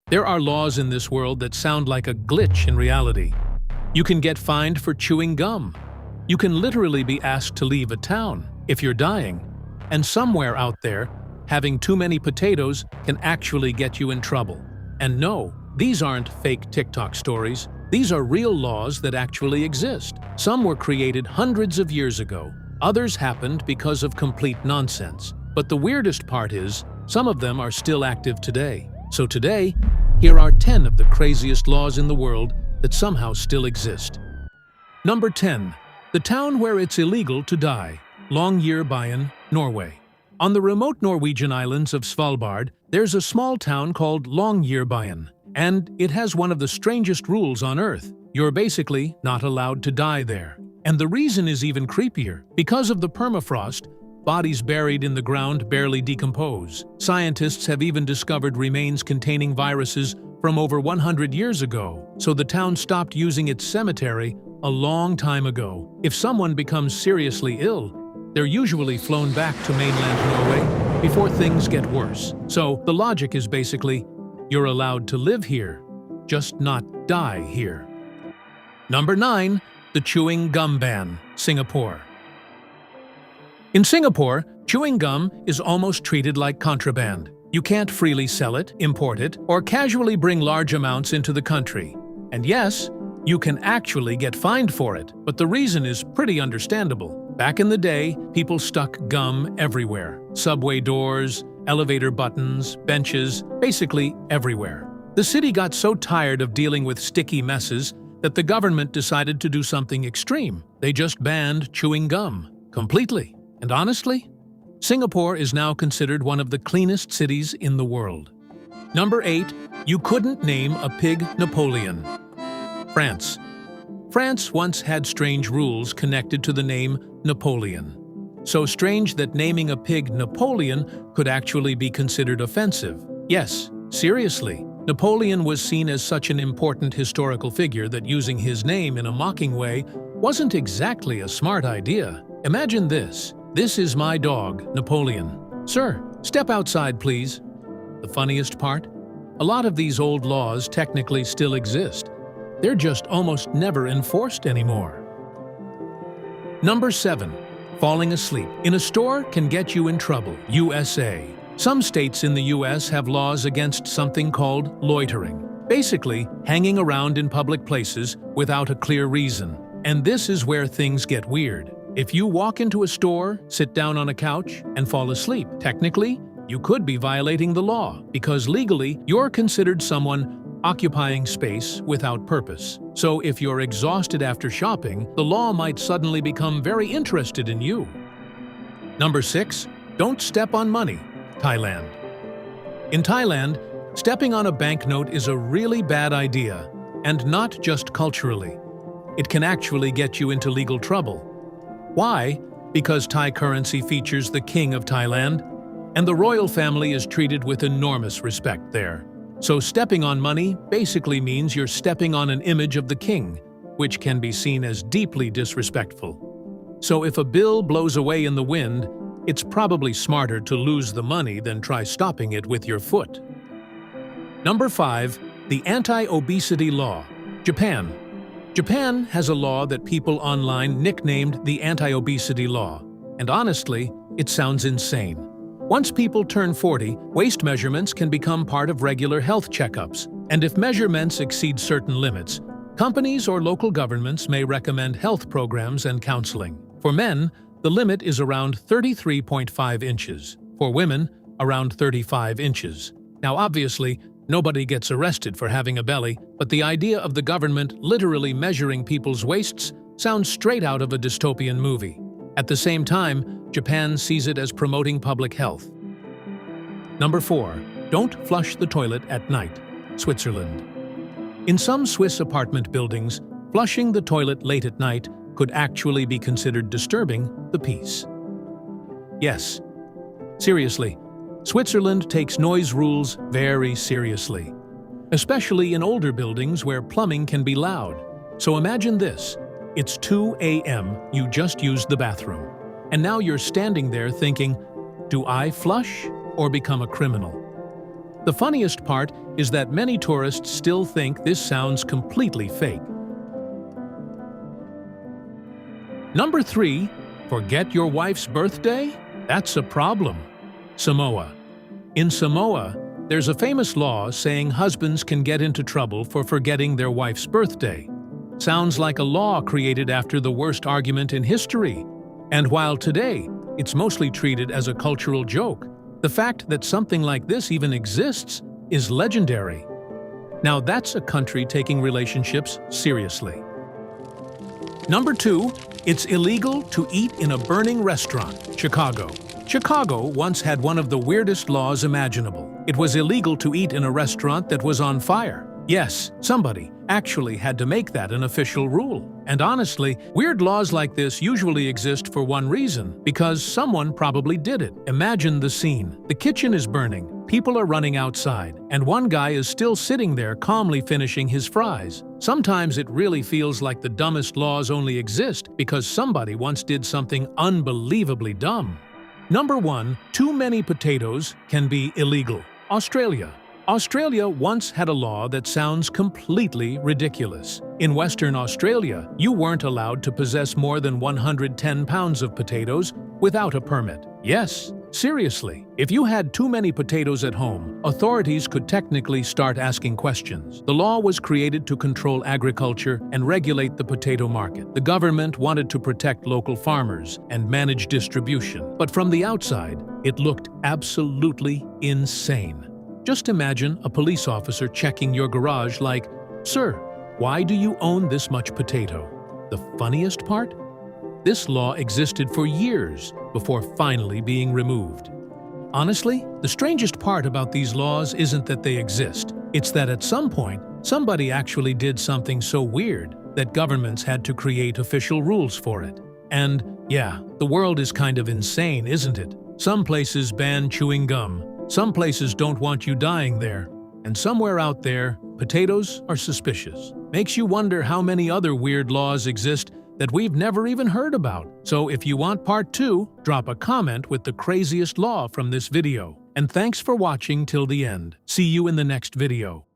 There are laws in this world that sound like a glitch in reality. You can get fined for chewing gum. You can literally be asked to leave a town if you're dying. And somewhere out there, having too many potatoes can actually get you in trouble. And no, these aren't fake TikTok stories. These are real laws that actually exist. Some were created hundreds of years ago. Others happened because of complete nonsense. But the weirdest part is, some of them are still active today. So today, here are 10 of the craziest laws in the world that somehow still exist. Number 10. The town where it's illegal to die. Longyearbyen, Norway. On the remote Norwegian islands of Svalbard, there's a small town called Longyearbyen, and it has one of the strangest rules on Earth. You're basically not allowed to die there. And the reason is even creepier. Because of the permafrost, bodies buried in the ground barely decompose. Scientists have even discovered remains containing viruses from over 100 years ago, so the town stopped using its cemetery a long time ago. If someone becomes seriously ill, they're usually flown back to mainland Norway before things get worse. So the logic is basically, you're allowed to live here, just not die here. Number 9. The chewing gum ban, Singapore. In Singapore, chewing gum is almost treated like contraband. You can't freely sell it, import it, or casually bring large amounts into the country. And yes, you can actually get fined for it, but the reason is pretty understandable. Back in the day, people stuck gum everywhere. Subway doors, elevator buttons, benches, basically everywhere. The city got so tired of dealing with sticky messes that the government decided to do something extreme. They just banned chewing gum completely. And honestly, Singapore is now considered one of the cleanest cities in the world. Number 8. You couldn't name a pig Napoleon. France. France once had strange rules connected to the name Napoleon. So strange that naming a pig Napoleon could actually be considered offensive. Yes, seriously. Napoleon was seen as such an important historical figure that using his name in a mocking way wasn't exactly a smart idea. Imagine this. This is my dog, Napoleon. Sir, step outside, please. The funniest part? A lot of these old laws technically still exist. They're just almost never enforced anymore. Number 7. Falling asleep in a store can get you in trouble, USA. Some states in the US have laws against something called loitering. Basically, hanging around in public places without a clear reason. And this is where things get weird. If you walk into a store, sit down on a couch, and fall asleep, technically, you could be violating the law because legally, you're considered someone occupying space without purpose. So if you're exhausted after shopping, the law might suddenly become very interested in you. Number 6. Don't step on money, Thailand. In Thailand, stepping on a banknote is a really bad idea, and not just culturally. It can actually get you into legal trouble. Why? Because Thai currency features the King of Thailand, and the royal family is treated with enormous respect there. So stepping on money basically means you're stepping on an image of the king, which can be seen as deeply disrespectful. So if a bill blows away in the wind, it's probably smarter to lose the money than try stopping it with your foot. Number 5. The anti-obesity law, Japan. Japan has a law that people online nicknamed the anti-obesity law, and honestly, it sounds insane. Once people turn 40, waist measurements can become part of regular health checkups, and if measurements exceed certain limits, companies or local governments may recommend health programs and counseling. For men, the limit is around 33.5 inches. For women, around 35 inches. Now obviously, nobody gets arrested for having a belly, but the idea of the government literally measuring people's waists sounds straight out of a dystopian movie. At the same time, Japan sees it as promoting public health. Number 4. Don't flush the toilet at night, Switzerland. In some Swiss apartment buildings, flushing the toilet late at night could actually be considered disturbing the peace. Yes, seriously, Switzerland takes noise rules very seriously, especially in older buildings where plumbing can be loud. So imagine this. It's 2 a.m., you just used the bathroom, and now you're standing there thinking, do I flush or become a criminal? The funniest part is that many tourists still think this sounds completely fake. Number 3. Forget your wife's birthday? That's a problem. Samoa. In Samoa, there's a famous law saying husbands can get into trouble for forgetting their wife's birthday. Sounds like a law created after the worst argument in history. And while today, it's mostly treated as a cultural joke, the fact that something like this even exists is legendary. Now that's a country taking relationships seriously. Number 2. It's illegal to eat in a burning restaurant. Chicago. Chicago once had one of the weirdest laws imaginable. It was illegal to eat in a restaurant that was on fire. Yes, somebody actually had to make that an official rule. And honestly, weird laws like this usually exist for one reason, because someone probably did it. Imagine the scene. The kitchen is burning, people are running outside, and one guy is still sitting there calmly finishing his fries. Sometimes it really feels like the dumbest laws only exist because somebody once did something unbelievably dumb. Number 1. Too many potatoes can be illegal. Australia. Australia once had a law that sounds completely ridiculous. In Western Australia, you weren't allowed to possess more than 110 pounds of potatoes without a permit. Yes, seriously. If you had too many potatoes at home, authorities could technically start asking questions. The law was created to control agriculture and regulate the potato market. The government wanted to protect local farmers and manage distribution. But from the outside, it looked absolutely insane. Just imagine a police officer checking your garage like, "Sir, why do you own this much potato?" The funniest part? This law existed for years before finally being removed. Honestly, the strangest part about these laws isn't that they exist. It's that at some point, somebody actually did something so weird that governments had to create official rules for it. And yeah, the world is kind of insane, isn't it? Some places ban chewing gum. Some places don't want you dying there, and somewhere out there, potatoes are suspicious. Makes you wonder how many other weird laws exist that we've never even heard about. So if you want part 2, drop a comment with the craziest law from this video. And thanks for watching till the end. See you in the next video.